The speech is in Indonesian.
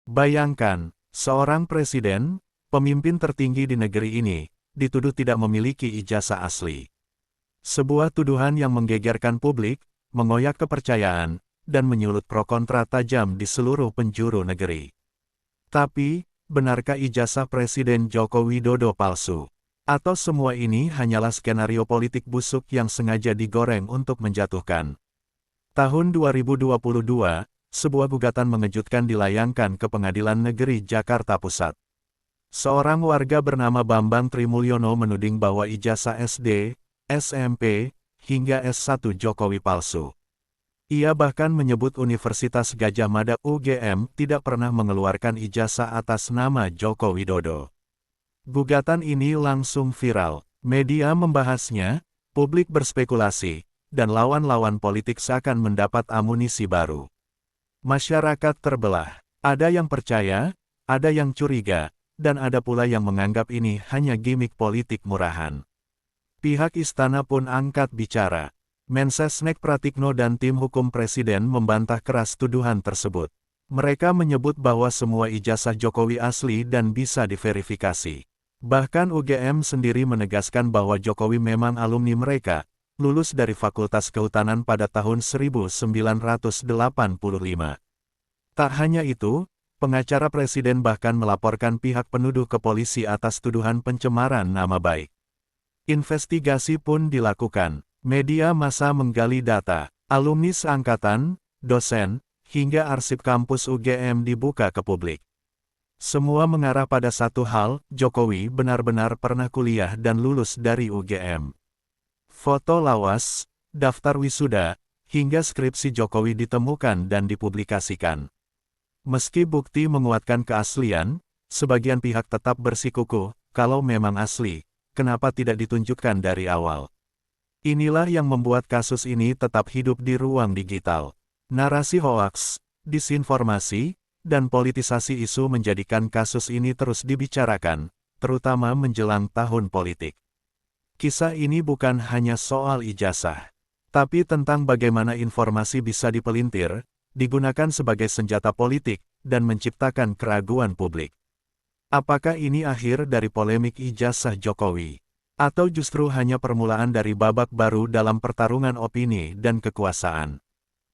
Bayangkan, seorang presiden, pemimpin tertinggi di negeri ini, dituduh tidak memiliki ijazah asli. Sebuah tuduhan yang menggegerkan publik, mengoyak kepercayaan, dan menyulut pro kontra tajam di seluruh penjuru negeri. Tapi, benarkah ijazah Presiden Joko Widodo palsu? Atau semua ini hanyalah skenario politik busuk yang sengaja digoreng untuk menjatuhkan? Tahun 2022, sebuah gugatan mengejutkan dilayangkan ke Pengadilan Negeri Jakarta Pusat. Seorang warga bernama Bambang Trimulyono menuding bahwa ijazah SD, SMP, hingga S1 Jokowi palsu. Ia bahkan menyebut Universitas Gadjah Mada (UGM) tidak pernah mengeluarkan ijazah atas nama Joko Widodo. Gugatan ini langsung viral, media membahasnya, publik berspekulasi, dan lawan-lawan politik seakan mendapat amunisi baru. Masyarakat terbelah, ada yang percaya, ada yang curiga, dan ada pula yang menganggap ini hanya gimik politik murahan. Pihak istana pun angkat bicara. Mensesnek Pratikno dan tim hukum presiden membantah keras tuduhan tersebut. Mereka menyebut bahwa semua ijazah Jokowi asli dan bisa diverifikasi. Bahkan UGM sendiri menegaskan bahwa Jokowi memang alumni mereka, lulus dari Fakultas Kehutanan pada tahun 1985. Tak hanya itu, pengacara presiden bahkan melaporkan pihak penuduh ke polisi atas tuduhan pencemaran nama baik. Investigasi pun dilakukan. Media massa menggali data, alumni seangkatan, dosen, hingga arsip kampus UGM dibuka ke publik. Semua mengarah pada satu hal, Jokowi benar-benar pernah kuliah dan lulus dari UGM. Foto lawas, daftar wisuda, hingga skripsi Jokowi ditemukan dan dipublikasikan. Meski bukti menguatkan keaslian, sebagian pihak tetap bersikukuh, kalau memang asli, kenapa tidak ditunjukkan dari awal? Inilah yang membuat kasus ini tetap hidup di ruang digital. Narasi hoaks, disinformasi, dan politisasi isu menjadikan kasus ini terus dibicarakan, terutama menjelang tahun politik. Kisah ini bukan hanya soal ijazah, tapi tentang bagaimana informasi bisa dipelintir, digunakan sebagai senjata politik, dan menciptakan keraguan publik. Apakah ini akhir dari polemik ijazah Jokowi? Atau justru hanya permulaan dari babak baru dalam pertarungan opini dan kekuasaan?